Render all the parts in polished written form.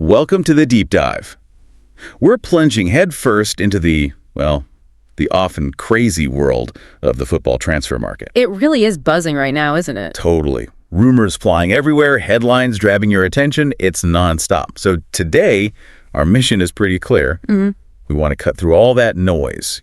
Welcome to the Deep Dive. We're plunging headfirst into the often crazy world of the football transfer market. It really is buzzing right now, isn't it? Totally. Rumors flying everywhere, headlines grabbing your attention. It's nonstop. So today, our mission is pretty clear. We want to cut through all that noise,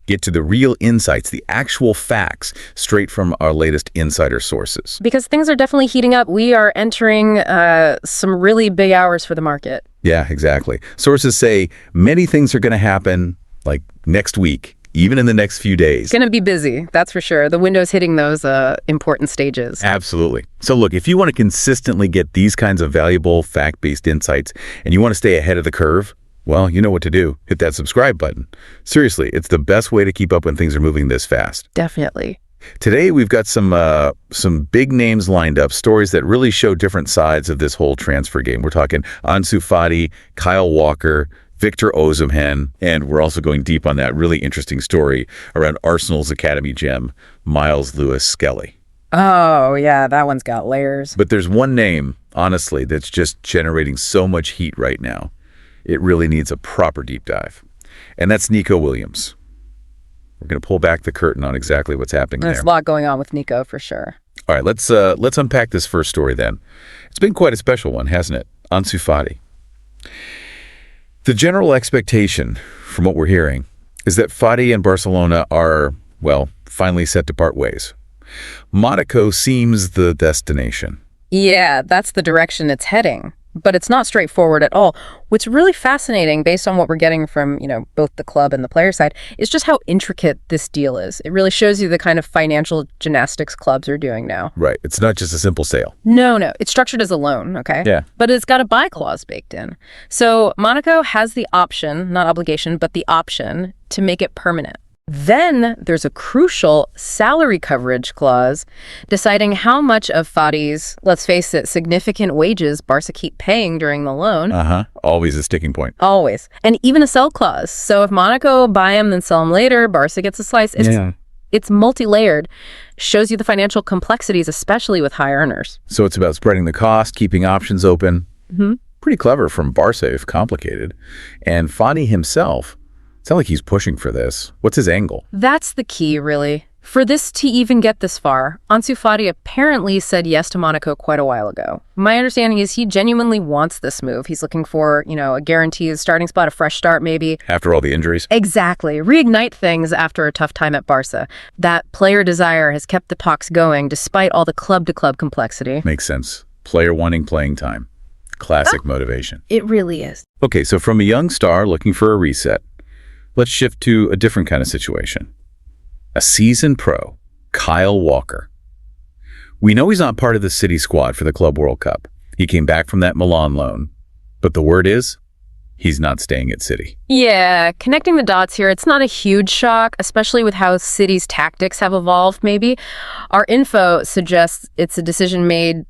get to the real insights, the actual facts, straight from our latest insider sources. Because things are definitely heating up. We are entering some really big hours for the market. Yeah, exactly. Sources say many things are going to happen, like next week, even in the next few days. It's going to be busy, that's for sure. The window's hitting those important stages. Absolutely. So look, if you want to consistently get these kinds of valuable fact-based insights and you want to stay ahead of the curve, well, you know what to do. Hit that subscribe button. Seriously, it's the best way to keep up when things are moving this fast. Definitely. Today, we've got some big names lined up, stories that really show different sides of this whole transfer game. We're talking Ansu Fati, Kyle Walker, Victor Osimhen, and we're also going deep on that really interesting story around Arsenal's academy gem, Miles Lewis-Skelly. Oh, yeah, that one's got layers. But there's one name, honestly, that's just generating so much heat right now. It really needs a proper deep dive. And that's Nico Williams. We're going to pull back the curtain on exactly what's happening there. There's a lot going on with Nico, for sure. All right, let's unpack this first story then. It's been quite a special one, hasn't it? Ansu Fati. The general expectation, from what we're hearing, is that Fati and Barcelona are, finally set to part ways. Monaco seems the destination. Yeah, that's the direction it's heading. But it's not straightforward at all. What's really fascinating, based on what we're getting from, both the club and the player side, is just how intricate this deal is. It really shows you the kind of financial gymnastics clubs are doing now. Right. It's not just a simple sale. No. It's structured as a loan, okay? Yeah. But it's got a buy clause baked in. So Monaco has the option, not obligation, but the option to make it permanent. Then there's a crucial salary coverage clause deciding how much of Fati's, let's face it, significant wages Barca keep paying during the loan. Always a sticking point. Always. And even a sell clause. So if Monaco buy him, then sell him later, Barca gets a slice. It's multi-layered. Shows you the financial complexities, especially with high earners. So it's about spreading the cost, keeping options open. Pretty clever from Barca, if complicated. And Fati himself, it's not like he's pushing for this. What's his angle? That's the key, really. For this to even get this far, Ansu Fati apparently said yes to Monaco quite a while ago. My understanding is he genuinely wants this move. He's looking for, a guaranteed starting spot, a fresh start maybe. After all the injuries? Exactly. Reignite things after a tough time at Barca. That player desire has kept the talks going despite all the club-to-club complexity. Makes sense. Player wanting playing time. Classic motivation. It really is. Okay, so from a young star looking for a reset, let's shift to a different kind of situation. A seasoned pro, Kyle Walker. We know he's not part of the City squad for the Club World Cup. He came back from that Milan loan. But the word is, he's not staying at City. Yeah, connecting the dots here, it's not a huge shock, especially with how City's tactics have evolved, maybe. Our info suggests it's a decision made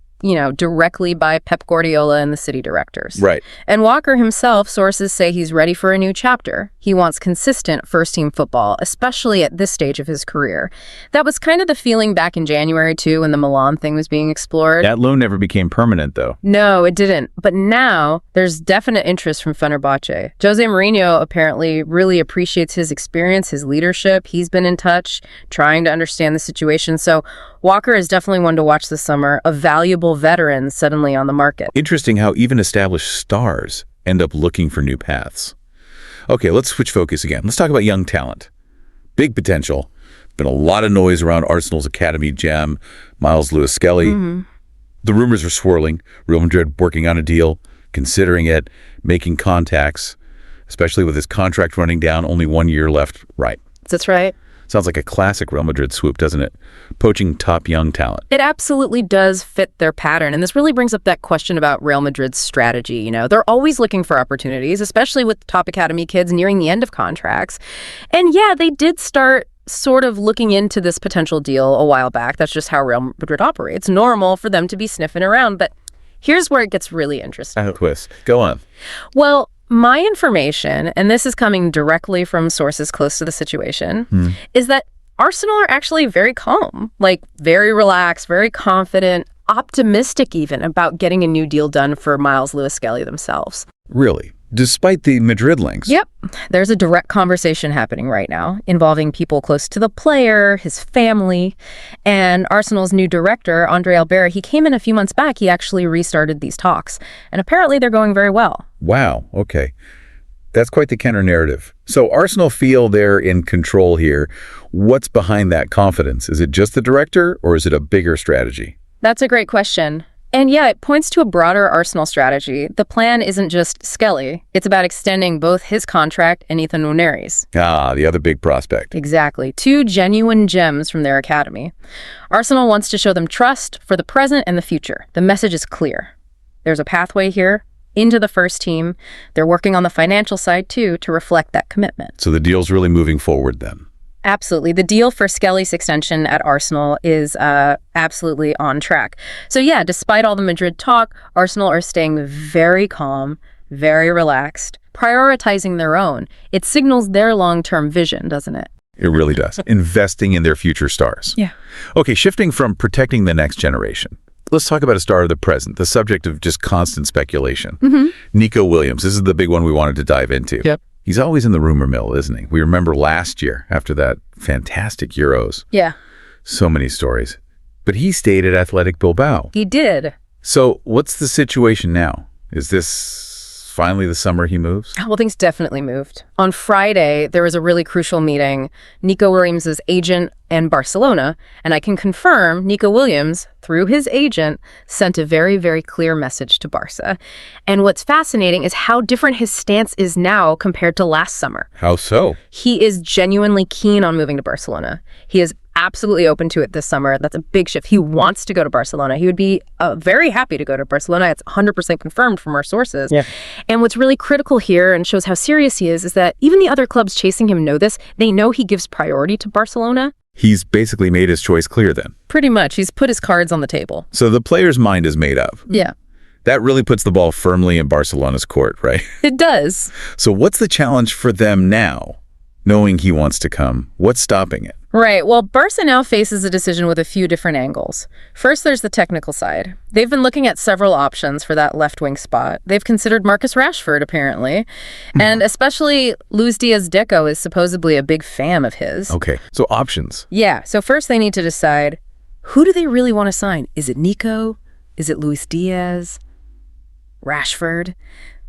directly by Pep Guardiola and the City directors. Right. And Walker himself, sources say he's ready for a new chapter. He wants consistent first-team football, especially at this stage of his career. That was kind of the feeling back in January, too, when the Milan thing was being explored. That loan never became permanent, though. No, it didn't. But now, there's definite interest from Fenerbahce. Jose Mourinho apparently really appreciates his experience, his leadership. He's been in touch, trying to understand the situation. So Walker is definitely one to watch this summer, a valuable veteran suddenly on the market. Interesting how even established stars end up looking for new paths. Okay, let's switch focus again. Let's talk about young talent. Big potential. Been a lot of noise around Arsenal's academy gem, Miles Lewis-Skelly. The rumors are swirling. Real Madrid working on a deal, considering it, making contacts, especially with his contract running down, only 1 year left. Right. That's right. Sounds like a classic Real Madrid swoop, doesn't it? Poaching top young talent. It absolutely does fit their pattern. And this really brings up that question about Real Madrid's strategy. They're always looking for opportunities, especially with top academy kids nearing the end of contracts. And yeah, they did start sort of looking into this potential deal a while back. That's just how Real Madrid operates. Normal for them to be sniffing around. But here's where it gets really interesting. Twist. Go on. Well, my information, and this is coming directly from sources close to the situation, is that Arsenal are actually very calm, like very relaxed, very confident. optimistic even about getting a new deal done for Miles Lewis Skelly themselves. Really? Despite the Madrid links? Yep. There's a direct conversation happening right now involving people close to the player, his family, and Arsenal's new director, Andre Albert. He came in a few months back. He actually restarted these talks, and apparently they're going very well. Wow. Okay. That's quite the counter-narrative. So Arsenal feel they're in control here. What's behind that confidence? Is it just the director, or is it a bigger strategy? That's a great question. And yeah, it points to a broader Arsenal strategy. The plan isn't just Skelly. It's about extending both his contract and Ethan Nwaneri's. Ah, the other big prospect. Exactly. Two genuine gems from their academy. Arsenal wants to show them trust for the present and the future. The message is clear. There's a pathway here into the first team. They're working on the financial side, too, to reflect that commitment. So the deal's really moving forward then? Absolutely. The deal for Skelly's extension at Arsenal is absolutely on track. So yeah, despite all the Madrid talk, Arsenal are staying very calm, very relaxed, prioritizing their own. It signals their long-term vision, doesn't it? It really does. Investing in their future stars. Yeah. Okay, shifting from protecting the next generation. Let's talk about a star of the present, the subject of just constant speculation. Nico Williams. This is the big one we wanted to dive into. Yep. He's always in the rumor mill, isn't he? We remember last year after that fantastic Euros. Yeah. So many stories. But he stayed at Athletic Bilbao. He did. So what's the situation now? Is this finally the summer he moves? Well, things definitely moved. On Friday, there was a really crucial meeting. Nico Williams' agent and Barcelona, and I can confirm Nico Williams, through his agent, sent a very, very clear message to Barca. And what's fascinating is how different his stance is now compared to last summer. How so? He is genuinely keen on moving to Barcelona. He is absolutely open to it this summer. That's a big shift. He wants to go to Barcelona. He would be very happy to go to Barcelona. It's 100% confirmed from our sources. Yeah. And what's really critical here and shows how serious he is that even the other clubs chasing him know this. They know he gives priority to Barcelona. He's basically made his choice clear then. Pretty much. He's put his cards on the table. So the player's mind is made up. Yeah. That really puts the ball firmly in Barcelona's court, right? It does. So what's the challenge for them now, knowing he wants to come? What's stopping it? Right. Well, Barca now faces a decision with a few different angles. First, there's the technical side. They've been looking at several options for that left-wing spot. They've considered Marcus Rashford, apparently. And especially Luis Diaz-Deco is supposedly a big fan of his. Okay, so options. Yeah. So first they need to decide, who do they really want to sign? Is it Nico? Is it Luis Diaz? Rashford?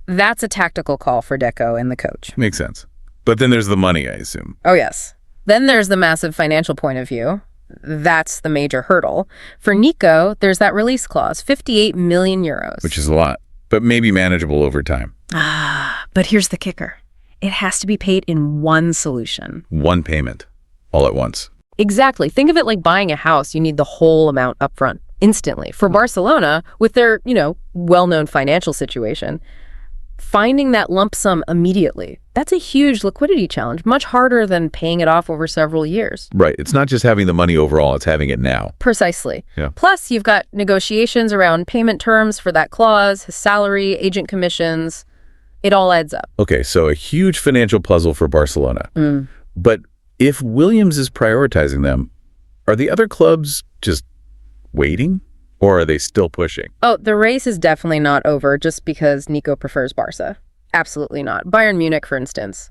That's a tactical call for Deco and the coach. Makes sense. But then there's the money, I assume. Oh, yes. Then there's the massive financial point of view. That's the major hurdle. For Nico, there's that release clause, 58 million euros. Which is a lot, but maybe manageable over time. But here's the kicker. It has to be paid in one solution. One payment, all at once. Exactly. Think of it like buying a house. You need the whole amount up front, instantly. For Barcelona, with their, well-known financial situation, finding that lump sum immediately, that's a huge liquidity challenge, much harder than paying it off over several years. Right. It's not just having the money overall, it's having it now. Precisely. Yeah. Plus, you've got negotiations around payment terms for that clause, his salary, agent commissions. It all adds up. Okay, so a huge financial puzzle for Barcelona. But if Williams is prioritizing them, are the other clubs just waiting? Or are they still pushing? Oh, the race is definitely not over just because Nico prefers Barca. Absolutely not. Bayern Munich, for instance.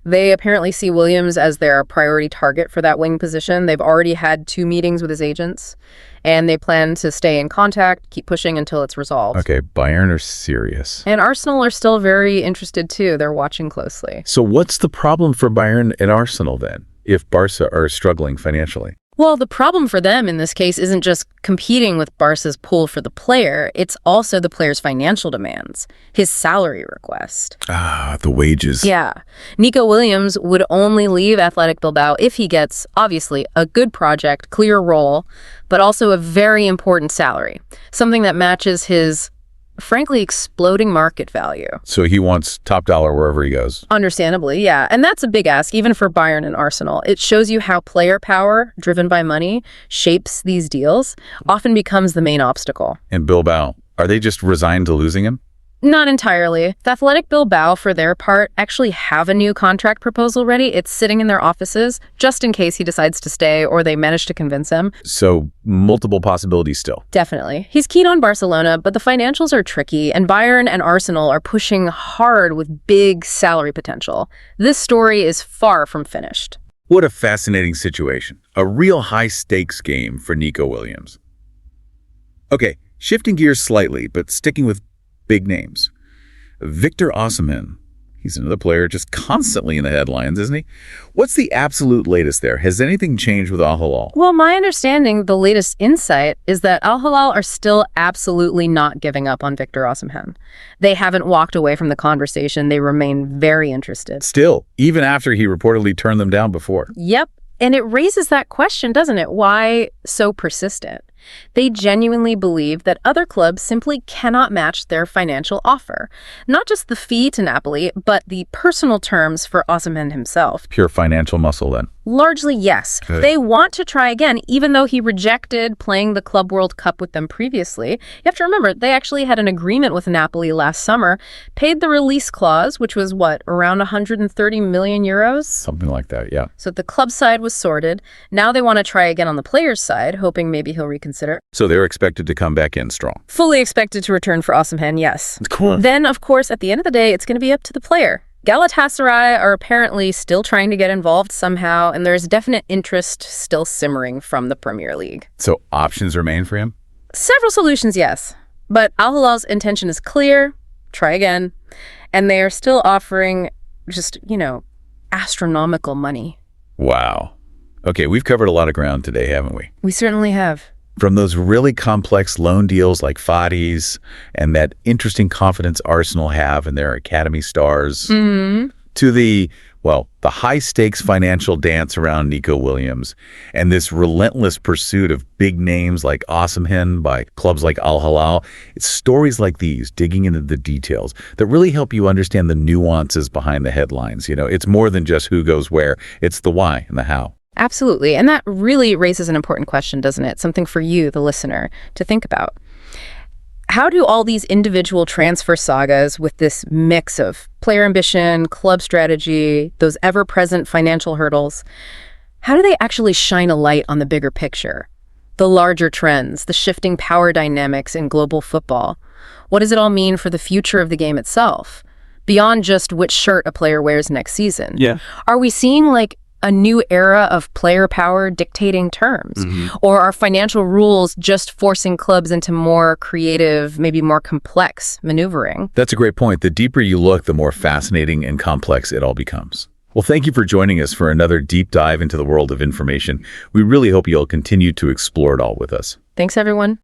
They apparently see Williams as their priority target for that wing position. They've already had 2 meetings with his agents, and they plan to stay in contact, keep pushing until it's resolved. Okay, Bayern are serious. And Arsenal are still very interested, too. They're watching closely. So what's the problem for Bayern and Arsenal, then, if Barca are struggling financially? Well, the problem for them in this case isn't just competing with Barca's pull for the player, it's also the player's financial demands, his salary request. The wages. Yeah. Nico Williams would only leave Athletic Bilbao if he gets, obviously, a good project, clear role, but also a very important salary, something that matches his, frankly, exploding market value. So he wants top dollar wherever he goes. Understandably, yeah. And that's a big ask, even for Bayern and Arsenal. It shows you how player power, driven by money, shapes these deals, often becomes the main obstacle. And Bilbao, are they just resigned to losing him? Not entirely. The Athletic Bilbao, for their part, actually have a new contract proposal ready. It's sitting in their offices, just in case he decides to stay or they manage to convince him. So multiple possibilities still. Definitely. He's keen on Barcelona, but the financials are tricky, and Bayern and Arsenal are pushing hard with big salary potential. This story is far from finished. What a fascinating situation. A real high-stakes game for Nico Williams. Okay, shifting gears slightly, but sticking with big names. Victor Osimhen. He's another player just constantly in the headlines, isn't he? What's the absolute latest there? Has anything changed with Al Hilal? Well, my understanding, the latest insight, is that Al Hilal are still absolutely not giving up on Victor Osimhen. They haven't walked away from the conversation. They remain very interested. Still, even after he reportedly turned them down before. Yep. And it raises that question, doesn't it? Why so persistent? They genuinely believe that other clubs simply cannot match their financial offer. Not just the fee to Napoli, but the personal terms for Osimhen himself. Pure financial muscle, then. Largely, yes. Good. They want to try again, even though he rejected playing the Club World Cup with them previously. You have to remember, they actually had an agreement with Napoli last summer, paid the release clause, which was, around 130 million euros? Something like that, yeah. So the club side was sorted. Now they want to try again on the player's side, hoping maybe he'll reconsider. So they're expected to come back in strong. Fully expected to return for Osimhen, yes. Cool. Then, of course, at the end of the day, it's going to be up to the player. Galatasaray are apparently still trying to get involved somehow, and there's definite interest still simmering from the Premier League. So options remain for him? Several solutions, yes. But Al Hilal's intention is clear, try again, and they are still offering just, astronomical money. Wow. Okay, we've covered a lot of ground today, haven't we? We certainly have. From those really complex loan deals like Fati's and that interesting confidence Arsenal have in their academy stars, to the high-stakes financial dance around Nico Williams and this relentless pursuit of big names like Osimhen by clubs like Al Hilal. It's stories like these, digging into the details, that really help you understand the nuances behind the headlines. It's more than just who goes where. It's the why and the how. Absolutely. And that really raises an important question, doesn't it? Something for you, the listener, to think about. How do all these individual transfer sagas with this mix of player ambition, club strategy, those ever-present financial hurdles, how do they actually shine a light on the bigger picture? The larger trends, the shifting power dynamics in global football. What does it all mean for the future of the game itself? Beyond just which shirt a player wears next season. Yeah. Are we seeing a new era of player power dictating terms? Or are financial rules just forcing clubs into more creative, maybe more complex maneuvering? That's a great point. The deeper you look, the more fascinating and complex it all becomes. Well, thank you for joining us for another deep dive into the world of information. We really hope you'll continue to explore it all with us. Thanks, everyone.